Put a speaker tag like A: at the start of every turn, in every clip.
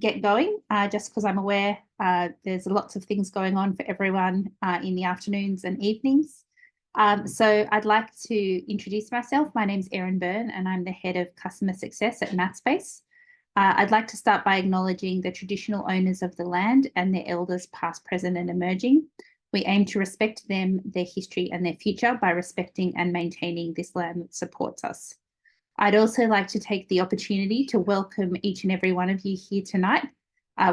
A: get going, just because I'm aware there's lots of things going on for everyone in the afternoons and evenings. So I'd like to introduce myself. My name's Erin Byrne and I'm the Head of Customer Success at Mathspace. I'd like to start by acknowledging the traditional owners of the land and their elders past, present and emerging. We aim to respect them, their history and their future by respecting and maintaining this land that supports us. I'd also like to take the opportunity to welcome each and every one of you here tonight,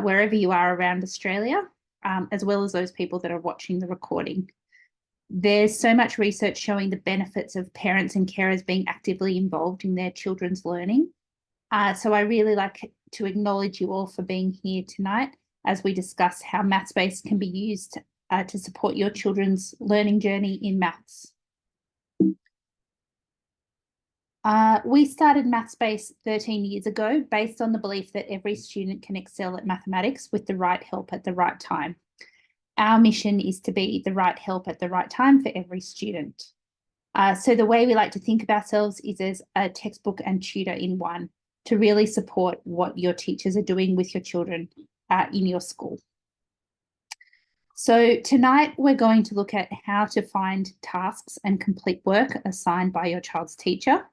A: wherever you are around Australia, as well as those people that are watching the recording. There's so much research showing the benefits of parents and carers being actively involved in their children's learning. So I really like to acknowledge you all for being here tonight as we discuss how Mathspace can be used to support your children's learning journey in maths. We started Mathspace 13 years ago based on the belief that every student can excel at mathematics with the right help at the right time. Our mission is to be the right help at the right time for every student. So the way we like to think of ourselves is as a textbook and tutor in one to really support what your teachers are doing with your children in your school. So tonight we're going to look at how to find tasks and complete work assigned by your child's teacher,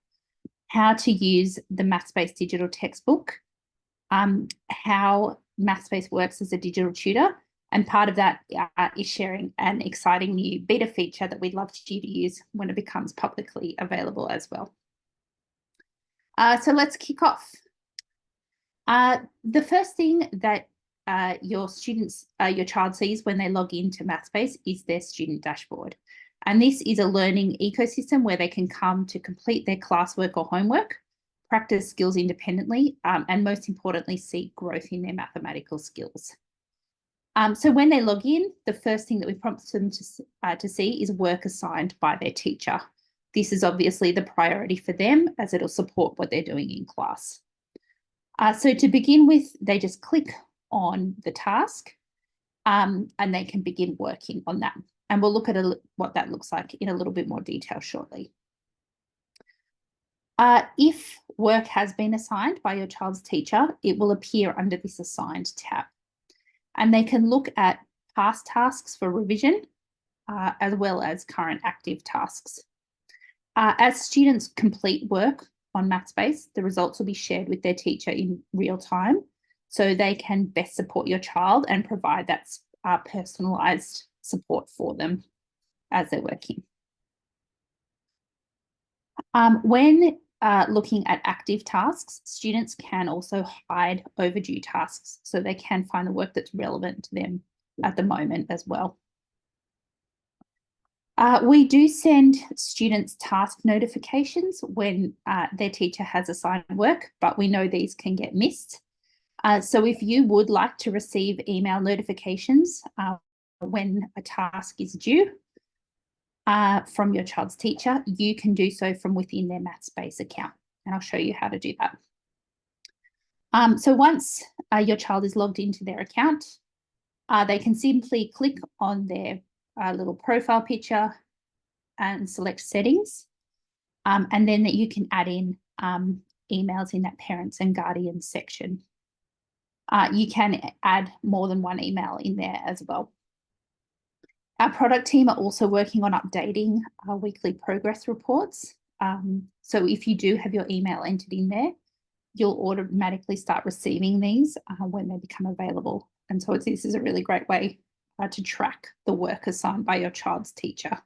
A: how to use the Mathspace digital textbook, how Mathspace works as a digital tutor, and part of that is sharing an exciting new beta feature that we'd love you to use when it becomes publicly available as well. So let's kick off. The first thing that your child sees when they log into Mathspace is their student dashboard. And this is a learning ecosystem where they can come to complete their classwork or homework, practice skills independently, and most importantly, see growth in their mathematical skills. So when they log in, the first thing that we prompt them to see is work assigned by their teacher. This is obviously the priority for them as it'll support what they're doing in class. So to begin with, they just click on the task and they can begin working on that. And we'll look at what that looks like in a little bit more detail shortly. If work has been assigned by your child's teacher, it will appear under this Assigned tab. And they can look at past tasks for revision, as well as current active tasks. As students complete work on Mathspace, the results will be shared with their teacher in real time, so they can best support your child and provide that personalised support for them as they're working. When looking at active tasks, students can also hide overdue tasks so they can find the work that's relevant to them at the moment as well. We do send students task notifications when their teacher has assigned work, but we know these can get missed. So if you would like to receive email notifications when a task is due from your child's teacher, you can do so from within their Mathspace account, and I'll show you how to do that. So once your child is logged into their account, they can simply click on their little profile picture and select settings, and then that you can add in emails in that parents and guardians section. You can add more than one email in there as well. Our product team are also working on updating our weekly progress reports. So if you do have your email entered in there, you'll automatically start receiving these when they become available. And so this is a really great way to track the work assigned by your child's teacher.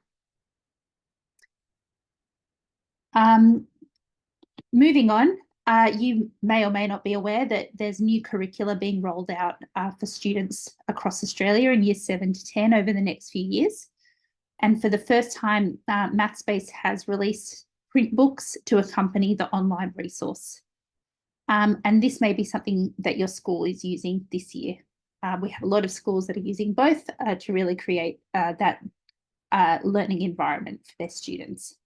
A: Moving on, you may or may not be aware that there's new curricula being rolled out for students across Australia in years 7 to 10 over the next few years. And for the first time, Mathspace has released print books to accompany the online resource. And this may be something that your school is using this year. We have a lot of schools that are using both to really create that learning environment for their students.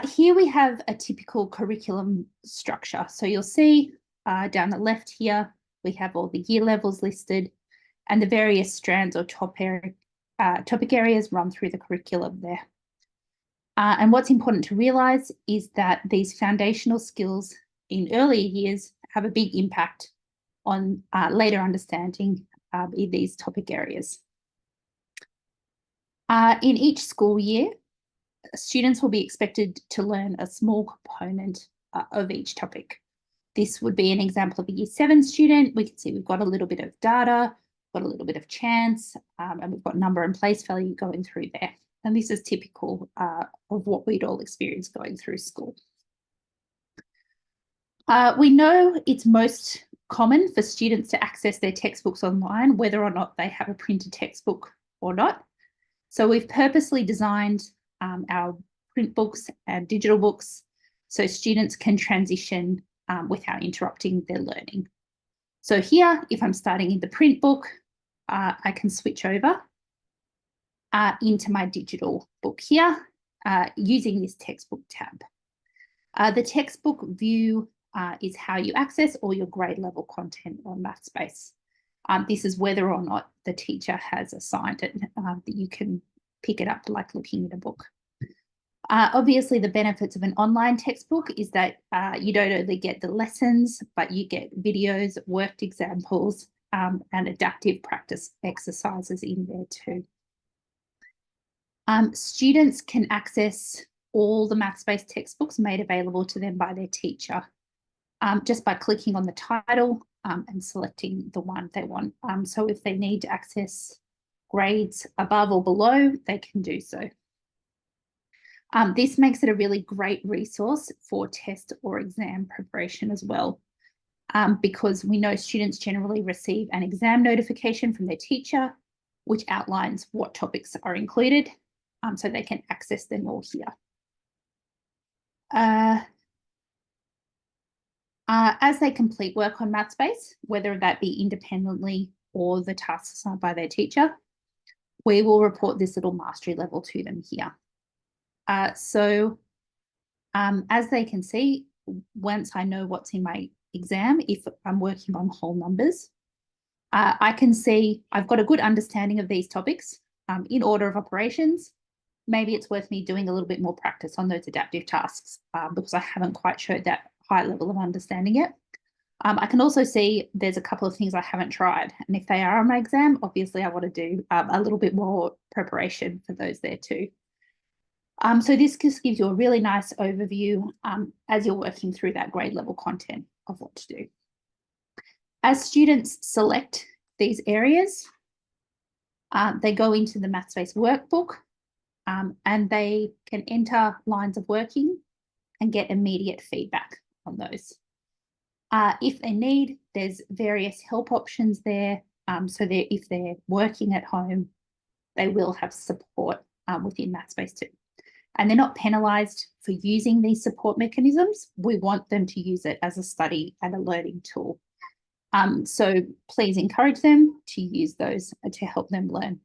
A: Here we have a typical curriculum structure. So you'll see down the left here, we have all the year levels listed and the various strands or topic areas run through the curriculum there. And what's important to realise is that these foundational skills in earlier years have a big impact on later understanding in these topic areas. In each school year, students will be expected to learn a small component of each topic. This would be an example of a Year 7 student. We can see we've got a little bit of data, got a little bit of chance, and we've got number and place value going through there. And this is typical of what we'd all experience going through school. We know it's most common for students to access their textbooks online, whether or not they have a printed textbook or not. So we've purposely designed our print books and digital books so students can transition without interrupting their learning. So here, if I'm starting in the print book, I can switch over into my digital book here using this textbook tab. The textbook view is how you access all your grade level content on Mathspace. This is whether or not the teacher has assigned it, that you can pick it up like looking at a book. Obviously, the benefits of an online textbook is that you don't only get the lessons, but you get videos, worked examples, and adaptive practice exercises in there too. Students can access all the Mathspace textbooks made available to them by their teacher just by clicking on the title and selecting the one they want. So if they need to access grades above or below, they can do so. This makes it a really great resource for test or exam preparation as well, because we know students generally receive an exam notification from their teacher, which outlines what topics are included, so they can access them all here. As they complete work on Mathspace, whether that be independently or the tasks assigned by their teacher, we will report this little mastery level to them here. So as they can see, once I know what's in my exam, if I'm working on whole numbers, I can see I've got a good understanding of these topics in order of operations. Maybe it's worth me doing a little bit more practice on those adaptive tasks because I haven't quite showed that high level of understanding yet. I can also see there's a couple of things I haven't tried. And if they are on my exam, obviously I want to do a little bit more preparation for those there too. So this just gives you a really nice overview as you're working through that grade level content of what to do. As students select these areas, they go into the Mathspace workbook and they can enter lines of working and get immediate feedback on those. If they need, there's various help options there. So that if they're working at home, they will have support within Mathspace too. And they're not penalised for using these support mechanisms. We want them to use it as a study and a learning tool. So please encourage them to use those to help them learn.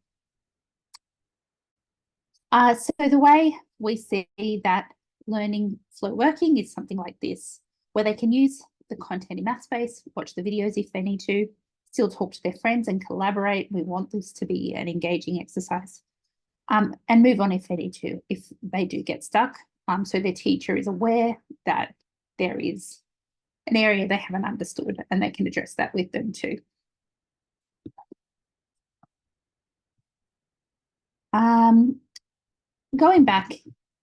A: So the way we see that learning flow working is something like this, where they can use the content in Mathspace, watch the videos if they need to, still talk to their friends and collaborate. We want this to be an engaging exercise. And move on if they need to, if they do get stuck. So their teacher is aware that there is an area they haven't understood and they can address that with them too. Going back,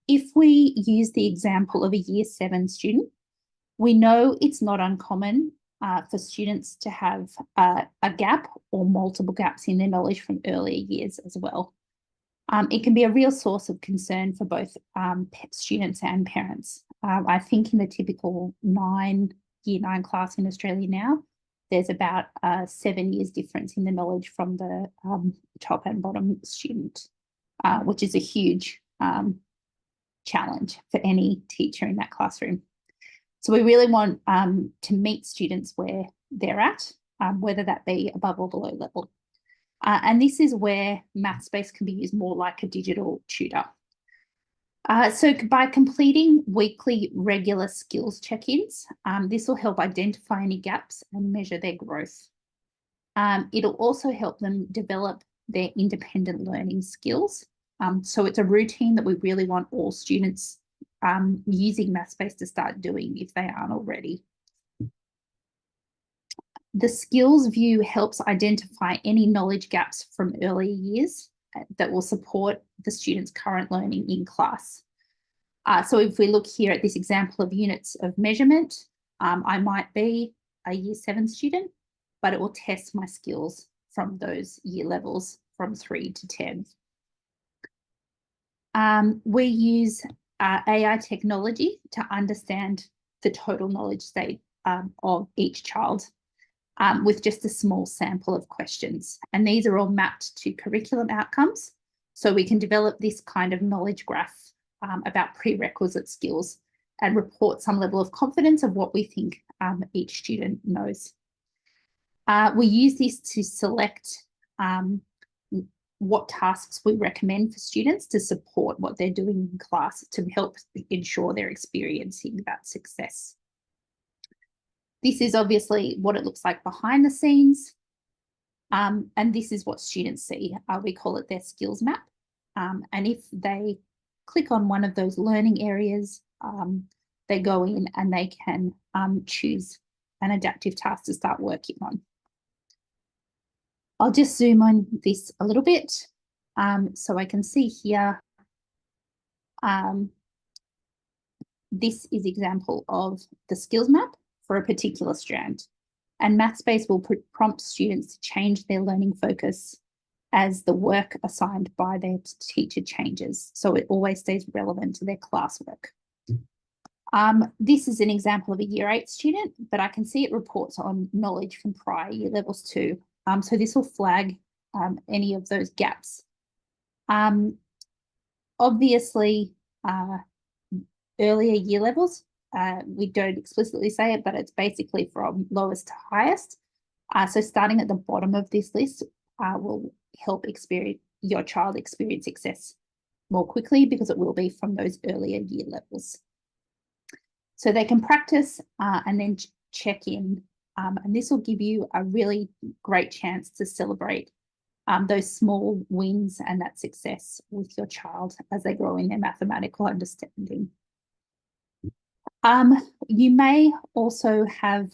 A: if we use the example of a Year 7 student, we know it's not uncommon for students to have a gap or multiple gaps in their knowledge from earlier years as well. It can be a real source of concern for both students and parents. I think in the typical Year 9 class in Australia now, there's about 7 years difference in the knowledge from the top and bottom student, which is a huge challenge for any teacher in that classroom. So we really want to meet students where they're at, whether that be above or below level. And this is where Mathspace can be used more like a digital tutor. So by completing weekly regular skills check-ins, this will help identify any gaps and measure their growth. It'll also help them develop their independent learning skills. So it's a routine that we really want all students using Mathspace to start doing if they aren't already. The skills view helps identify any knowledge gaps from earlier years that will support the student's current learning in class. So if we look here at this example of units of measurement, I might be a year 7 student, but it will test my skills from those year levels from 3 to 10. We use AI technology to understand the total knowledge state of each child with just a small sample of questions. And these are all mapped to curriculum outcomes. So we can develop this kind of knowledge graph about prerequisite skills and report some level of confidence of what we think each student knows. We use this to select what tasks we recommend for students to support what they're doing in class to help ensure they're experiencing that success. This is obviously what it looks like behind the scenes. And this is what students see. We call it their skills map. And if they click on one of those learning areas, they go in and they can choose an adaptive task to start working on. I'll just zoom on this a little bit so I can see here. This is example of the skills map for a particular strand. And Mathspace will prompt students to change their learning focus as the work assigned by their teacher changes. So it always stays relevant to their classwork. This is an example of a year 8 student, but I can see it reports on knowledge from prior year levels too. So this will flag any of those gaps. Obviously, earlier year levels, we don't explicitly say it, but it's basically from lowest to highest. So starting at the bottom of this list will help your child experience success more quickly because it will be from those earlier year levels. So they can practice and then check in, and this will give you a really great chance to celebrate those small wins and that success with your child as they grow in their mathematical understanding. You may also have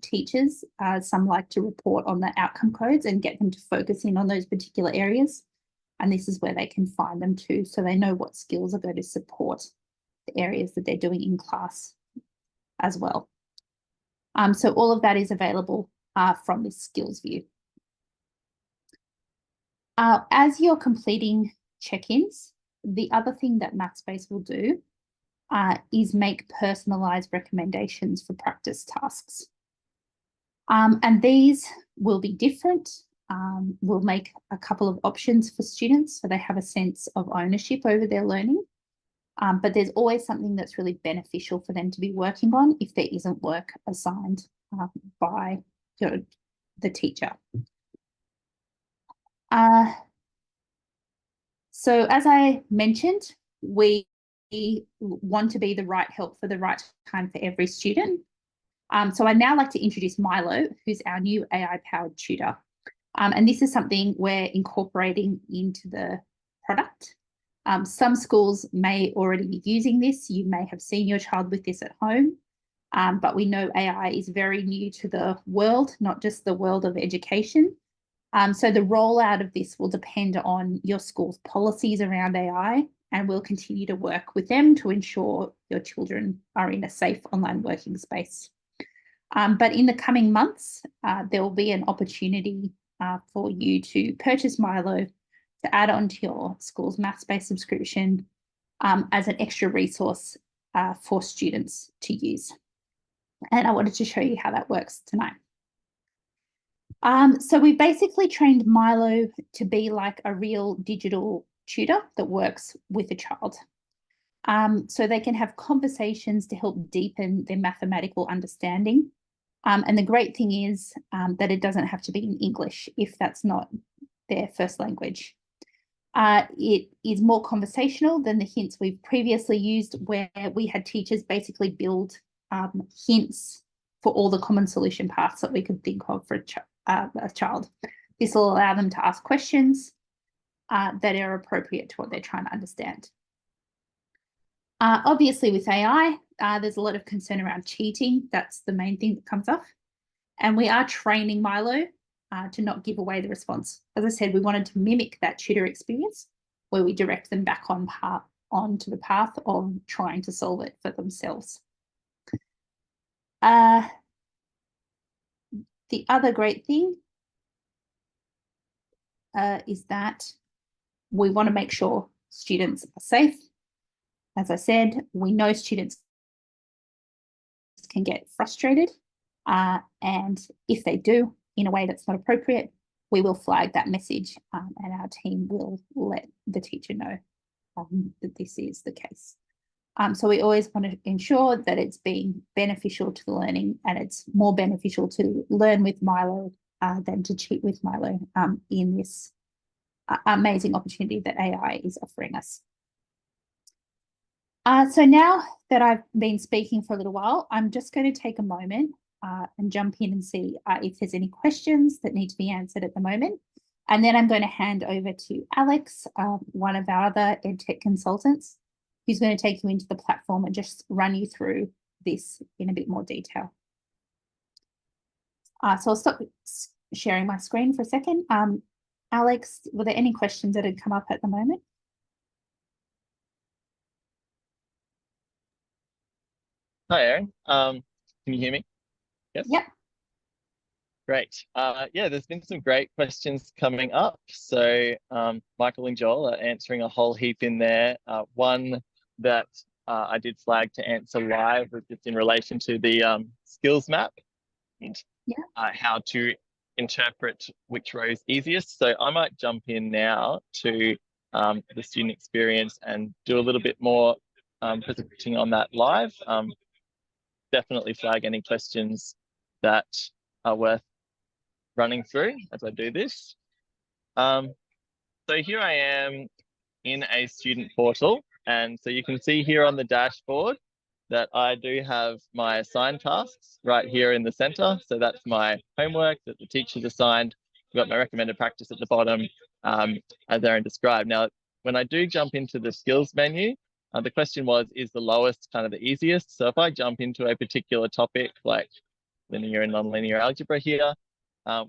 A: teachers, some like to report on the outcome codes and get them to focus in on those particular areas. And this is where they can find them too, so they know what skills are going to support the areas that they're doing in class as well. So all of that is available from this skills view. As you're completing check-ins, the other thing that Mathspace will do is make personalised recommendations for practice tasks. And these will be different. We'll make a couple of options for students so they have a sense of ownership over their learning. But there's always something that's really beneficial for them to be working on if there isn't work assigned by the teacher. So as I mentioned, we want to be the right help for the right time for every student. So I'd now like to introduce Milo, who's our new AI-powered tutor. And this is something we're incorporating into the product. Some schools may already be using this. You may have seen your child with this at home, but we know AI is very new to the world, not just the world of education. So the rollout of this will depend on your school's policies around AI, and we'll continue to work with them to ensure your children are in a safe online working space. But in the coming months, there will be an opportunity for you to purchase Milo to add on to your school's Mathspace subscription as an extra resource for students to use. And I wanted to show you how that works tonight. So we've basically trained Milo to be like a real digital tutor that works with a child. So they can have conversations to help deepen their mathematical understanding. And the great thing is that it doesn't have to be in English if that's not their first language. It is more conversational than the hints we've previously used, where we had teachers basically build hints for all the common solution paths that we could think of for a child. This will allow them to ask questions that are appropriate to what they're trying to understand. Obviously with AI, there's a lot of concern around cheating. That's the main thing that comes up. And we are training Milo to not give away the response. As I said, we wanted to mimic that tutor experience where we direct them back onto the path of trying to solve it for themselves. The other great thing is that we want to make sure students are safe. As I said, we know students can get frustrated, and if they do in a way that's not appropriate, we will flag that message, and our team will let the teacher know that this is the case. So we always want to ensure that it's being beneficial to the learning, and it's more beneficial to learn with Milo than to cheat with Milo in this amazing opportunity that AI is offering us. So now that I've been speaking for a little while, I'm just going to take a moment and jump in and see if there's any questions that need to be answered at the moment. And then I'm going to hand over to Alex, one of our other EdTech consultants, who's going to take you into the platform and just run you through this in a bit more detail. So I'll stop sharing my screen for a second. Alex, were there any questions that had come up at the moment?
B: Hi, Erin. Can you hear me? Yes?
A: Yep.
B: Great. Yeah, there's been some great questions coming up. So Michael and Joel are answering a whole heap in there. One that I did flag to answer live was just in relation to the skills map and how to interpret which row is easiest. So I might jump in now to the student experience and do a little bit more presenting on that live. Definitely flag any questions that are worth running through as I do this. So here I am in a student portal. And so you can see here on the dashboard that I do have my assigned tasks right here in the center. So that's my homework that the teacher's assigned. I've got my recommended practice at the bottom, as Erin described. Now, when I do jump into the skills menu, the question was, is the lowest kind of the easiest? So if I jump into a particular topic like linear and nonlinear algebra here,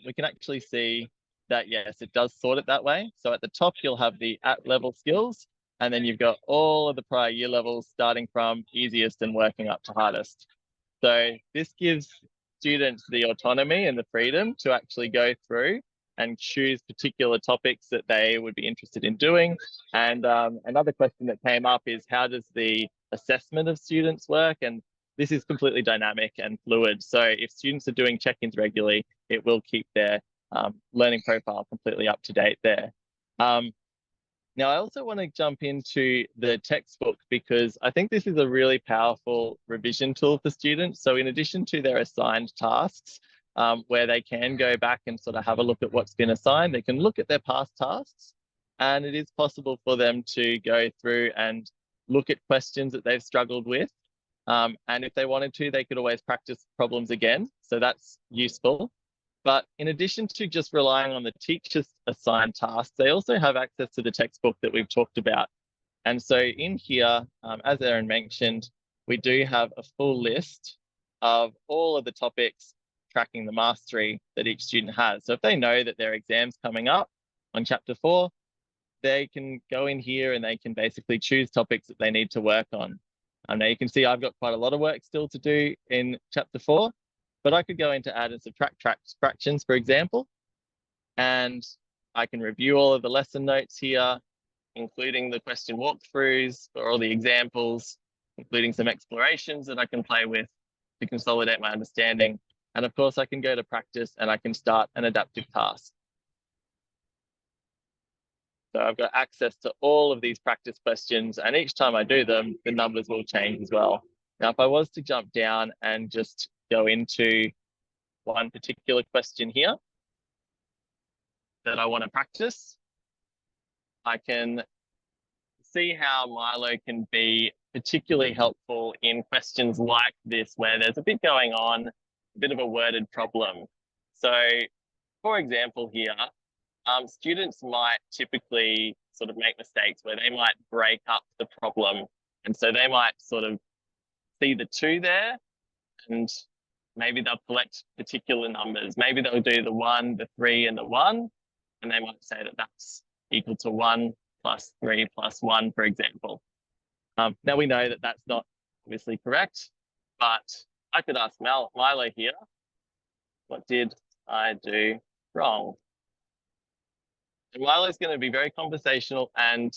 B: we can actually see that, yes, it does sort it that way. So at the top, you'll have the at-level skills, and then you've got all of the prior year levels starting from easiest and working up to hardest. So this gives students the autonomy and the freedom to actually go through and choose particular topics that they would be interested in doing. And another question that came up is, how does the assessment of students work? And this is completely dynamic and fluid. So if students are doing check-ins regularly, it will keep their learning profile completely up to date there. Now, I also want to jump into the textbook because I think this is a really powerful revision tool for students. So in addition to their assigned tasks, where they can go back and sort of have a look at what's been assigned, they can look at their past tasks, and it is possible for them to go through and look at questions that they've struggled with. And if they wanted to, they could always practice problems again. So that's useful. But in addition to just relying on the teacher's assigned tasks, they also have access to the textbook that we've talked about. And so in here, as Erin mentioned, we do have a full list of all of the topics tracking the mastery that each student has. So if they know that their exam's coming up on chapter 4, they can go in here and they can basically choose topics that they need to work on. Now you can see I've got quite a lot of work still to do in chapter 4, but I could go into add and subtract fractions, for example, and I can review all of the lesson notes here, including the question walkthroughs for all the examples, including some explorations that I can play with to consolidate my understanding. And of course, I can go to practice and I can start an adaptive task. So I've got access to all of these practice questions, and each time I do them, the numbers will change as well. Now, if I was to jump down and just go into one particular question here that I want to practice, I can see how Milo can be particularly helpful in questions like this, where there's a bit going on, a bit of a worded problem. So, for example, here, students might typically sort of make mistakes where they might break up the problem. And so they might sort of see the 2 there and maybe they'll collect particular numbers. Maybe they'll do the 1, the 3, and the 1, and they might say that that's equal to 1 plus 3 plus 1, for example. Now we know that that's not obviously correct, but I could ask Milo here, what did I do wrong? And Milo is going to be very conversational and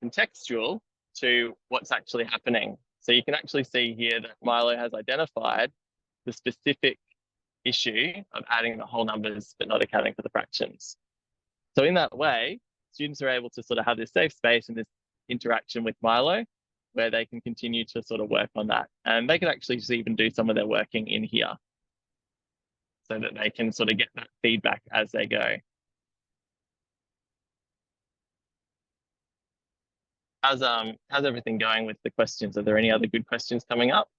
B: contextual to what's actually happening. So you can actually see here that Milo has identified the specific issue of adding the whole numbers but not accounting for the fractions. So in that way, students are able to sort of have this safe space and this interaction with Milo where they can continue to sort of work on that. And they can actually just even do some of their working in here so that they can sort of get that feedback as they go. How's everything going with the questions? Are there any other good questions coming up?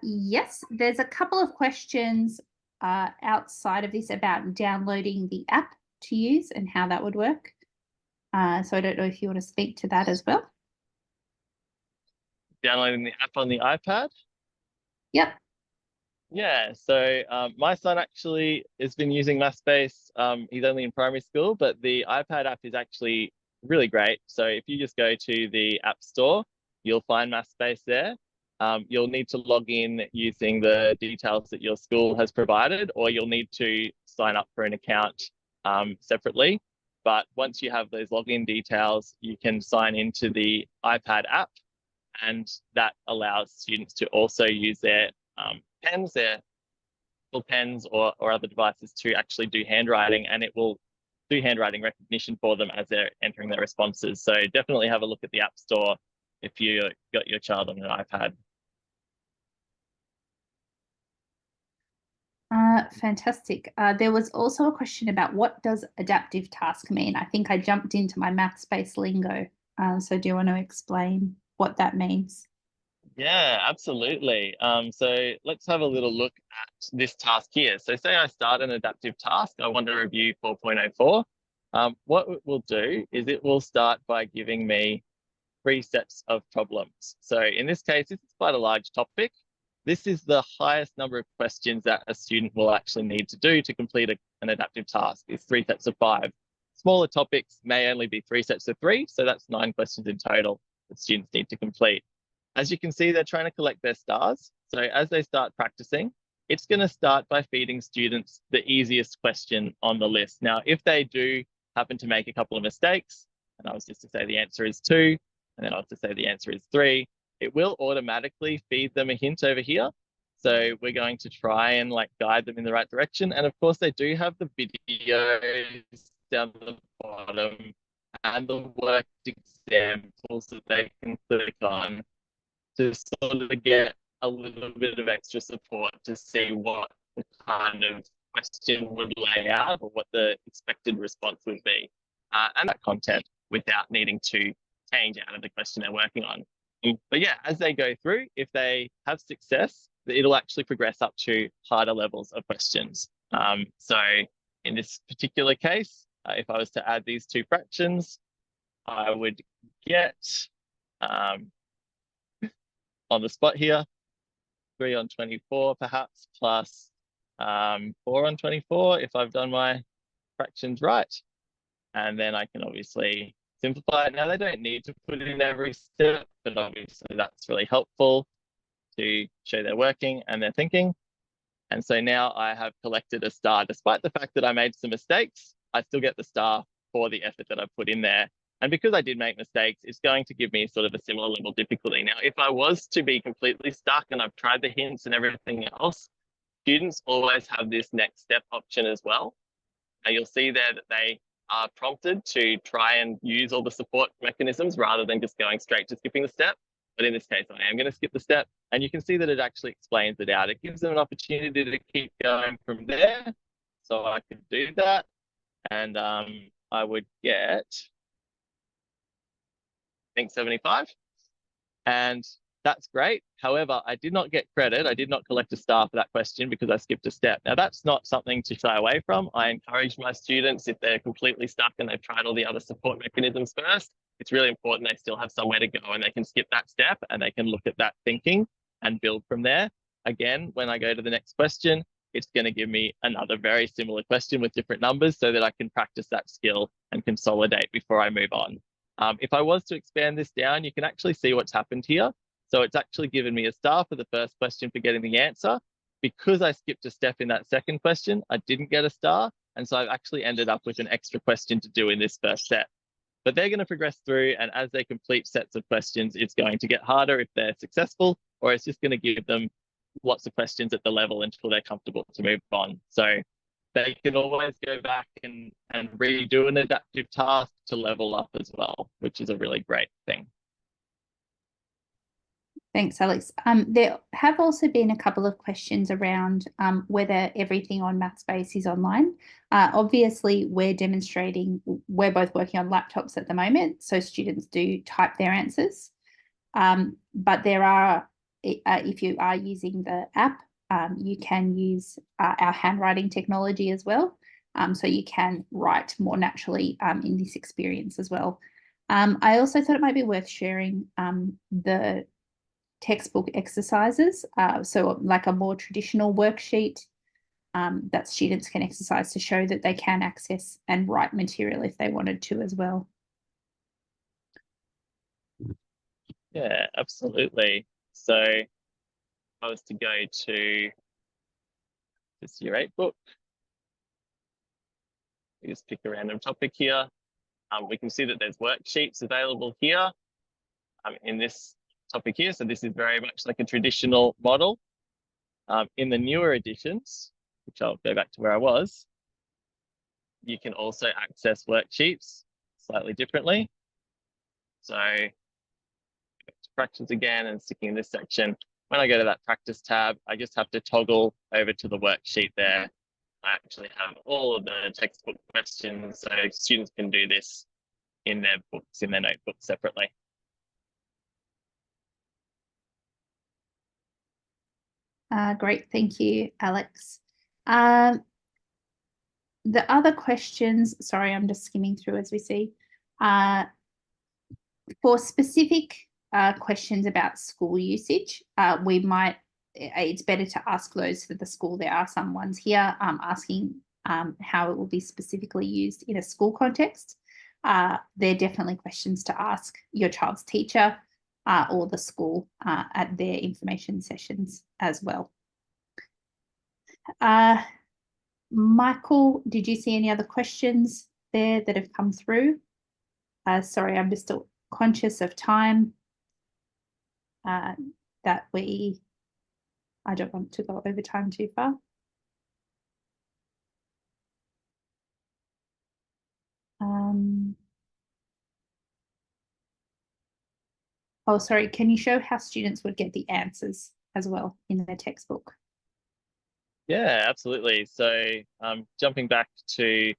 A: Yes, there's a couple of questions outside of this about downloading the app to use and how that would work. So I don't know if you want to speak to that as well.
B: Downloading the app on the iPad?
A: Yep.
B: Yeah, so my son actually has been using Mathspace. He's only in primary school, but the iPad app is actually really great. So if you just go to the App Store, you'll find Mathspace there. You'll need to log in using the details that your school has provided, or you'll need to sign up for an account separately. But once you have those login details, you can sign into the iPad app, and that allows students to also use their pens, their pens or other devices to actually do handwriting, and it will do handwriting recognition for them as they're entering their responses. So definitely have a look at the App Store if you got your child on an iPad.
A: Fantastic. There was also a question about what does adaptive task mean? I think I jumped into my Mathspace lingo. So do you want to explain what that means?
B: Yeah, absolutely. So let's have a little look at this task here. So say I start an adaptive task. I want to review 4.04. What it will do is it will start by giving me 3 sets of problems. So in this case, this is quite a large topic. This is the highest number of questions that a student will actually need to do to complete an adaptive task. It's 3 sets of 5. Smaller topics may only be 3 sets of 3. So that's 9 questions in total that students need to complete. As you can see, they're trying to collect their stars. So as they start practicing, it's going to start by feeding students the easiest question on the list. Now, if they do happen to make a couple of mistakes, and I was just to say the answer is 2, and then I was to say the answer is 3, it will automatically feed them a hint over here. So we're going to try and guide them in the right direction. And of course, they do have the videos down the bottom and the worked examples that they can click on to sort of get a little bit of extra support to see what the kind of question would lay out or what the expected response would be, and that content without needing to change out of the question they're working on. But yeah, as they go through, if they have success, it'll actually progress up to harder levels of questions. So in this particular case, if I was to add these 2 fractions, I would get on the spot here, 3 on 24 perhaps, plus 4 on 24 if I've done my fractions right. And then I can obviously simplify it. Now, they don't need to put in every step, but obviously that's really helpful to show they're working and they're thinking. And so now I have collected a star. Despite the fact that I made some mistakes, I still get the star for the effort that I put in there. And because I did make mistakes, it's going to give me sort of a similar level of difficulty. Now, if I was to be completely stuck and I've tried the hints and everything else, students always have this next step option as well. Now, you'll see there that they are prompted to try and use all the support mechanisms rather than just going straight to skipping the step. But in this case, I am going to skip the step. And you can see that it actually explains it out. It gives them an opportunity to keep going from there. So I could do that. And I would get, I think, 75. And that's great. However, I did not get credit. I did not collect a star for that question because I skipped a step. Now, that's not something to shy away from. I encourage my students, if they're completely stuck and they've tried all the other support mechanisms first, it's really important they still have somewhere to go and they can skip that step and they can look at that thinking and build from there. Again, when I go to the next question, it's going to give me another very similar question with different numbers so that I can practice that skill and consolidate before I move on. If I was to expand this down, you can actually see what's happened here. So it's actually given me a star for the first question for getting the answer. Because I skipped a step in that second question, I didn't get a star. And so I've actually ended up with an extra question to do in this first set. But they're going to progress through, and as they complete sets of questions, it's going to get harder if they're successful, or it's just going to give them lots of questions at the level until they're comfortable to move on. So they can always go back and redo an adaptive task to level up as well, which is a really great thing.
A: Thanks, Alex. There have also been a couple of questions around whether everything on Mathspace is online. Obviously, we're both working on laptops at the moment, so students do type their answers. But there are, if you are using the app, you can use our handwriting technology as well. So you can write more naturally in this experience as well. I also thought it might be worth sharing the textbook exercises, so like a more traditional worksheet that students can exercise to show that they can access and write material if they wanted to as well.
B: Yeah, absolutely. So if I was to go to this Year 8 book, we just pick a random topic here. We can see that there's worksheets available here in this topic here. So this is very much like a traditional model. In the newer editions, which I'll go back to where I was, you can also access worksheets slightly differently. So practice again and sticking in this section. When I go to that practice tab, I just have to toggle over to the worksheet there. I actually have all of the textbook questions, so students can do this in their books, in their notebooks separately.
A: Great, thank you, Alex. The other questions, sorry, I'm just skimming through as we see. For specific questions about school usage, it's better to ask those for the school. There are some ones here asking how it will be specifically used in a school context. They're definitely questions to ask your child's teacher or the school at their information sessions as well. Michael, did you see any other questions there that have come through? Sorry, I'm just still conscious of time that I don't want to go over time too far. Oh, sorry, can you show how students would get the answers as well in their textbook?
B: Yeah, absolutely. So jumping back to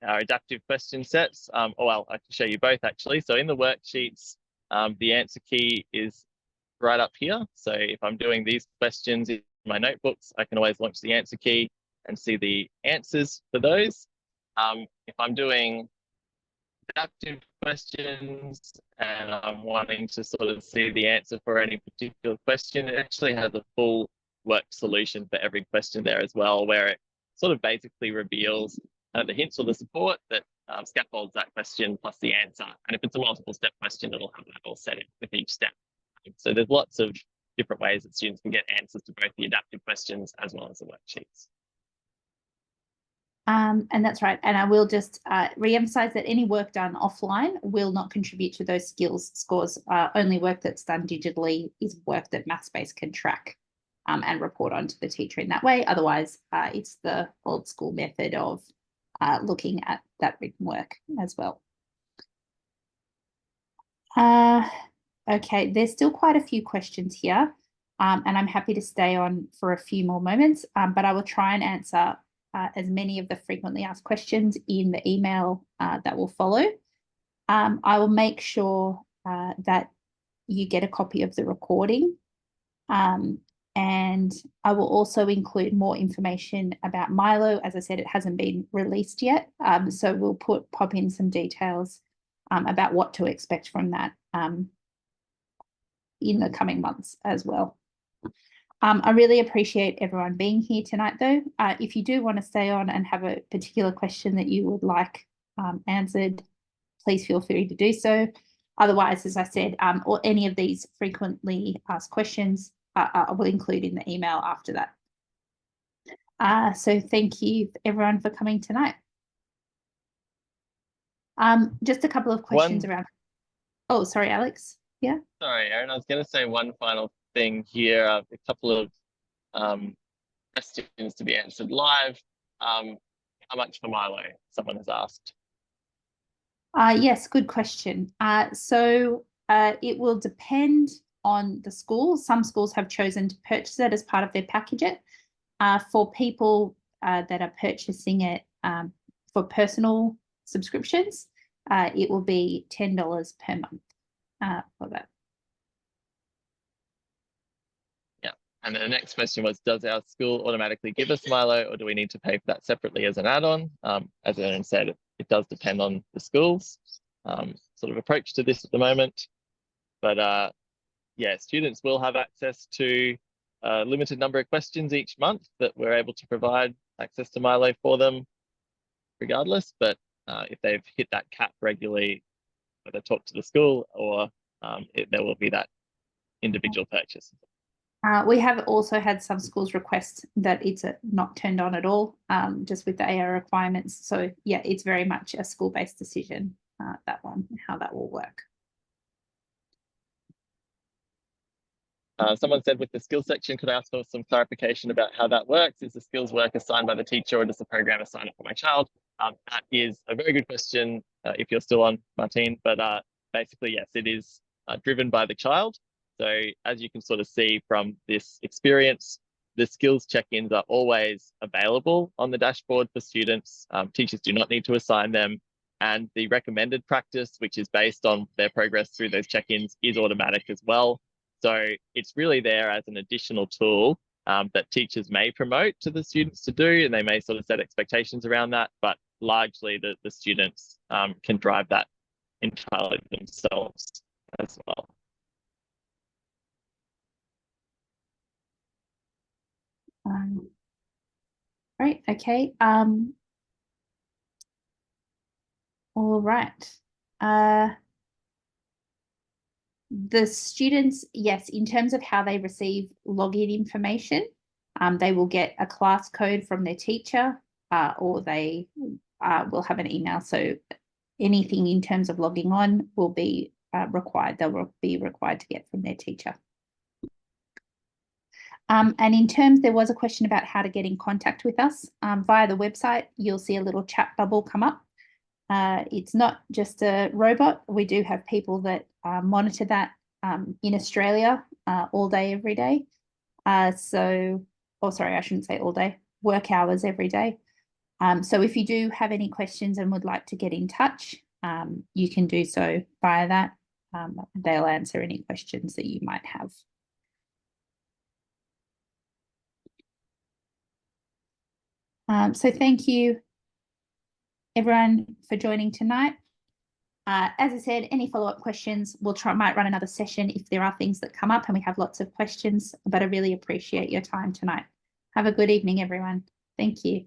B: our adaptive question sets, well, I can show you both actually. So in the worksheets, the answer key is right up here. So if I'm doing these questions in my notebooks, I can always launch the answer key and see the answers for those. If I'm doing adaptive questions and I'm wanting to sort of see the answer for any particular question, it actually has a full work solution for every question there as well, where it sort of basically reveals the hints or the support that scaffolds that question plus the answer. And if it's a multiple step question, it'll have that all set in with each step. So there's lots of different ways that students can get answers to both the adaptive questions as well as the worksheets.
A: And that's right. And I will just re-emphasize that any work done offline will not contribute to those skills scores. Only work that's done digitally is work that Mathspace can track and report on to the teacher in that way. Otherwise, it's the old school method of looking at that written work as well. Okay, there's still quite a few questions here, and I'm happy to stay on for a few more moments, but I will try and answer as many of the frequently asked questions in the email that will follow. I will make sure that you get a copy of the recording, and I will also include more information about Milo. As I said, it hasn't been released yet, so we'll pop in some details about what to expect from that in the coming months as well. I really appreciate everyone being here tonight, though. If you do want to stay on and have a particular question that you would like answered, please feel free to do so. Otherwise, as I said, or any of these frequently asked questions, I will include in the email after that. So thank you everyone for coming tonight. Just a couple of questions around. Oh, sorry, Alex. Yeah.
B: Sorry, Erin. I was going to say one final thing here. A couple of questions to be answered live. How much for Milo? Someone has asked.
A: Yes, good question. So it will depend on the school. Some schools have chosen to purchase it as part of their package. For people that are purchasing it for personal subscriptions, it will be $10 per month for that.
B: Yeah. And the next question was, does our school automatically give us Milo, or do we need to pay for that separately as an add-on? As Erin said, it does depend on the school's sort of approach to this at the moment. But yeah, students will have access to a limited number of questions each month that we're able to provide access to Milo for them regardless. But if they've hit that cap regularly, whether talk to the school or there will be that individual purchase.
A: We have also had some schools request that it's not turned on at all, just with the AI requirements. So yeah, it's very much a school-based decision, that one, how that will work.
B: Someone said with the skills section, could I ask for some clarification about how that works? Is the skills work assigned by the teacher, or does the program assign it for my child? That is a very good question if you're still on, Martine, but basically, yes, it is driven by the child. So as you can sort of see from this experience, the skills check-ins are always available on the dashboard for students. Teachers do not need to assign them. And the recommended practice, which is based on their progress through those check-ins, is automatic as well. So it's really there as an additional tool that teachers may promote to the students to do, and they may sort of set expectations around that, but largely the students can drive that entirely themselves as well.
A: Great, okay. All right. The students, yes, in terms of how they receive login information, they will get a class code from their teacher, or they will have an email. So anything in terms of logging on will be required. They will be required to get from their teacher. And in terms, there was a question about how to get in contact with us. Via the website, you'll see a little chat bubble come up. It's not just a robot. We do have people that monitor that in Australia all day, every day. Sorry, I shouldn't say all day, work hours every day. So if you do have any questions and would like to get in touch, you can do so via that. They'll answer any questions that you might have. So thank you, everyone, for joining tonight. As I said, any follow-up questions, might run another session if there are things that come up and we have lots of questions, but I really appreciate your time tonight. Have a good evening, everyone. Thank you.